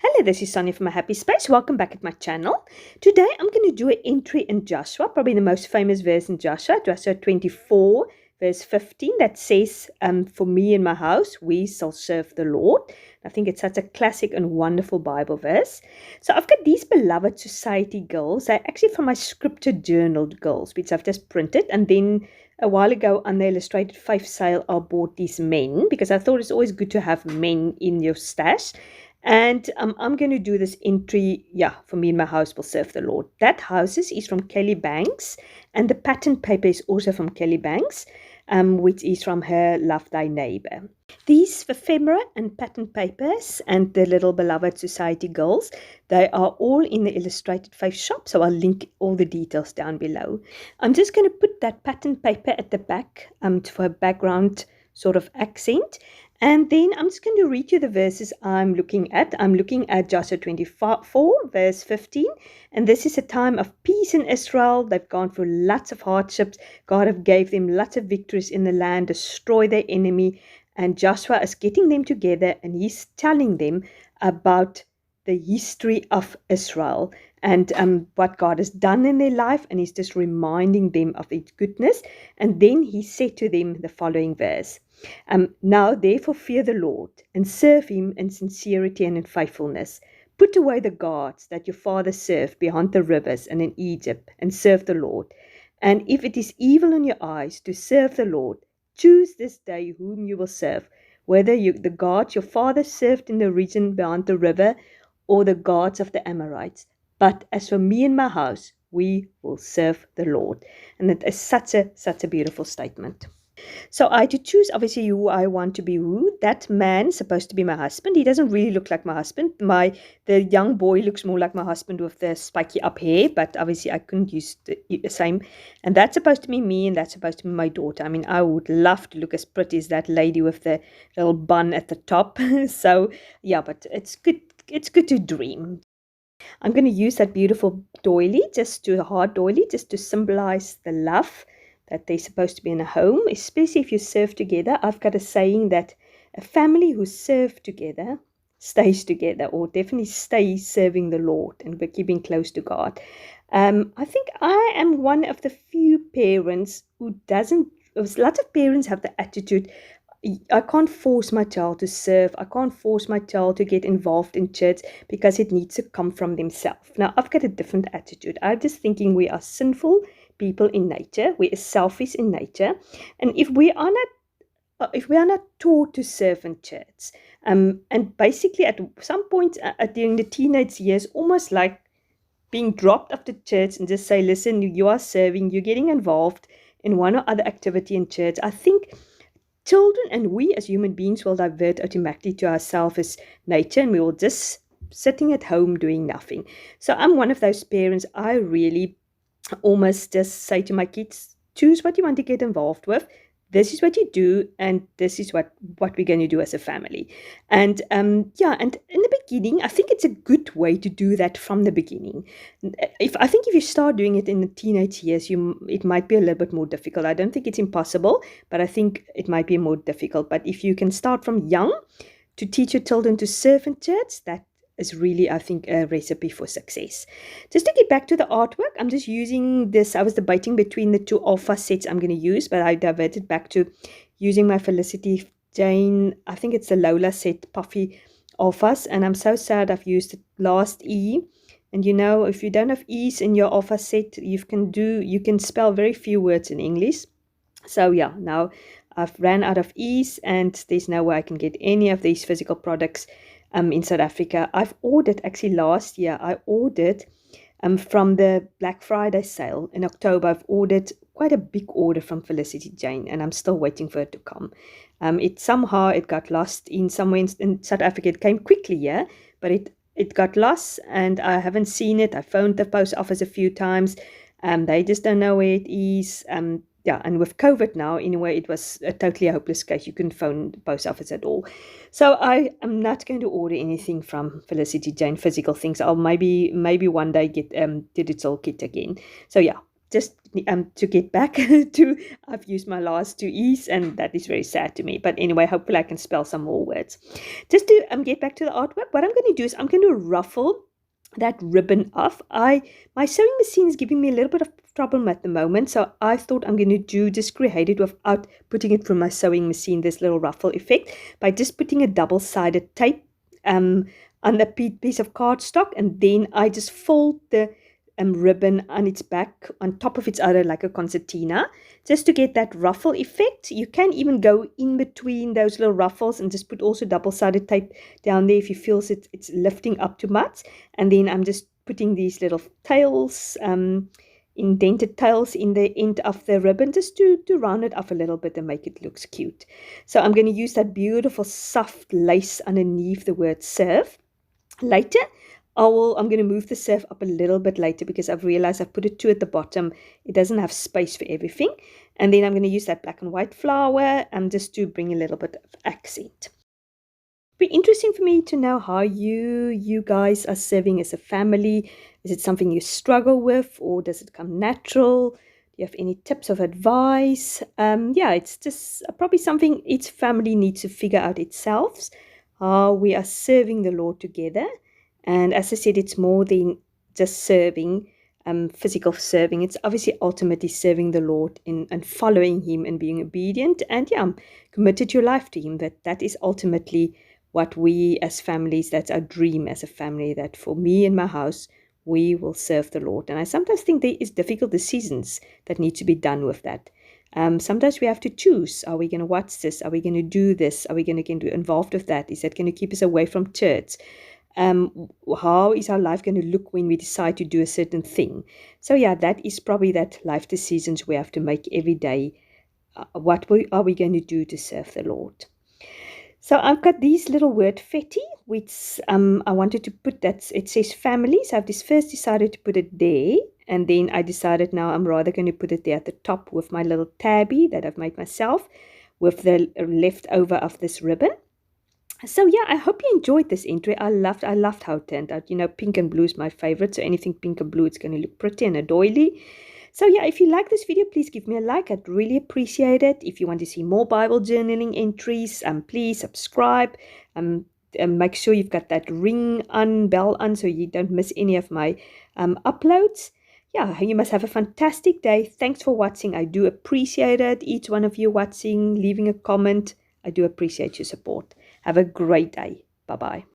Hello, this is Sonja from My Happy Space. Welcome back at my channel. Today I'm going to do an entry in Joshua, probably the most famous verse in Joshua, Joshua 24, verse 15, that says, For me and my house, we shall serve the Lord. I think it's such a classic and wonderful Bible verse. So I've got these beloved society girls. They're actually from my scripture journal girls, which I've just printed. And then a while ago on the Illustrated 5 sale, I bought these men because I thought it's always good to have men in your stash. And I'm going to do this entry, for me and my house will serve the Lord. That houses is from Kelly Banks, and the pattern paper is also from Kelly Banks, which is from her Love Thy Neighbor. These ephemera and pattern papers and the little beloved society girls, they are all in the Illustrated 5 shop, so I'll link all the details down below. I'm just going to put that pattern paper at the back for a background sort of accent. And then I'm just going to read you the verses I'm looking at. I'm looking at Joshua 24, verse 15. And this is a time of peace in Israel. They've gone through lots of hardships. God have gave them lots of victories in the land, destroy their enemy. And Joshua is getting them together and he's telling them about the history of Israel and what God has done in their life. And he's just reminding them of its goodness. And then he said to them the following verse. Now therefore fear the Lord, and serve him in sincerity and in faithfulness. Put away the gods that your fathers served beyond the rivers and in Egypt, and serve the Lord. And if it is evil in your eyes to serve the Lord, choose this day whom you will serve, whether the gods your fathers served in the region beyond the river, or the gods of the Amorites. But as for me and my house, we will serve the Lord. And it is such a beautiful statement. So I had to choose obviously who I want to be who. That man is supposed to be my husband. He doesn't really look like my husband. The young boy looks more like my husband with the spiky up hair, but obviously I couldn't use the same. And that's supposed to be me, and that's supposed to be my daughter. I mean, I would love to look as pretty as that lady with the little bun at the top. So yeah, but it's good. It's good to dream. I'm going to use that beautiful doily, a hard doily, just to symbolize the love that they're supposed to be in a home, especially if you serve together. I've got a saying that a family who serve together stays together, or definitely stays serving the Lord and we're keeping close to God. I think I am one of the few parents who doesn't, lots of parents have the attitude, I can't force my child to serve. I can't force my child to get involved in church because it needs to come from themselves. Now, I've got a different attitude. I'm just thinking we are sinful people in nature. We are selfish in nature. And if we are not taught to serve in church, and basically at some point during the teenage years, almost like being dropped off the church and just say, listen, you are serving, you're getting involved in one or other activity in church. I think children and we as human beings will divert automatically to our selfish nature, and we will just sitting at home doing nothing. So I'm one of those parents. I really almost just say to my kids, choose what you want to get involved with. This is what you do, and this is what we're going to do as a family. And and in the beginning, I think it's a good way to do that from the beginning. If you start doing it in the teenage years, it might be a little bit more difficult. I don't think it's impossible, but I think it might be more difficult. But if you can start from young to teach your children to serve in church, that is really, I think, a recipe for success. Just to get back to the artwork, I'm just using this. I was debating between the two alpha sets I'm going to use, but I diverted back to using my Felicity Jane, I think it's the Lola set puffy alphas, and I'm so sad I've used the last E. And if you don't have E's in your alpha set, you can spell very few words in English. So yeah, now I've ran out of E's, and there's no way I can get any of these physical products in South Africa. I've ordered, actually last year, I ordered from the Black Friday sale in October. I've ordered quite a big order from Felicity Jane, and I'm still waiting for it to come. It got lost in somewhere in South Africa. It came quickly, yeah, but it got lost, and I haven't seen it. I phoned the post office a few times. They just don't know where it is. And with COVID now, anyway, it was a totally hopeless case. You couldn't phone the post office at all. So I am not going to order anything from Felicity Jane, physical things. I'll maybe one day get digital kit again. So yeah, just to get back to, I've used my last two E's, and that is very sad to me. But anyway, hopefully I can spell some more words. Just to get back to the artwork, what I'm going to do is I'm going to ruffle that ribbon off. My sewing machine is giving me a little bit of problem at the moment, so I thought I'm going to just create it without putting it from my sewing machine, this little ruffle effect, by just putting a double-sided tape on a piece of cardstock, and then I just fold the ribbon on its back on top of its other, like a concertina, just to get that ruffle effect. You can even go in between those little ruffles and just put also double-sided tape down there if you feel it's lifting up too much. And then I'm just putting these little tails, indented tails in the end of the ribbon, just to round it off a little bit and make it look cute. So I'm going to use that beautiful soft lace underneath the word serve. Later, I'm going to move the serve up a little bit later because I've realized I've put it two at the bottom. It doesn't have space for everything. And then I'm going to use that black and white flower just to bring a little bit of accent. Be interesting for me to know how you guys are serving as a family. Is it something you struggle with, or does it come natural? Do you have any tips of advice? Yeah, it's just probably something each family needs to figure out itself, how we are serving the Lord together. And as I said, it's more than just serving, physical serving. It's obviously ultimately serving the Lord and following Him and being obedient. And yeah, committed your life to Him. That is ultimately what we as families, that's our dream as a family, that for me and my house, we will serve the Lord. And I sometimes think there is difficult decisions that need to be done with that. Sometimes we have to choose. Are we going to watch this? Are we going to do this? Are we going to get involved with that? Is that going to keep us away from church? How is our life going to look when we decide to do a certain thing? So yeah, that is probably that life decisions we have to make every day. What are we going to do to serve the Lord? So I've got these little word fetty, which I wanted to put that, it says family. So I've just first decided to put it there. And then I decided now I'm rather going to put it there at the top with my little tabby that I've made myself with the leftover of this ribbon. So yeah, I hope you enjoyed this entry. I loved how it turned out. You know, pink and blue is my favorite. So anything pink and blue, it's going to look pretty and a doily. So yeah, if you like this video, please give me a like. I'd really appreciate it. If you want to see more Bible journaling entries, please subscribe. Make sure you've got that bell on, so you don't miss any of my uploads. Yeah, you must have a fantastic day. Thanks for watching. I do appreciate it. Each one of you watching, leaving a comment. I do appreciate your support. Have a great day. Bye-bye.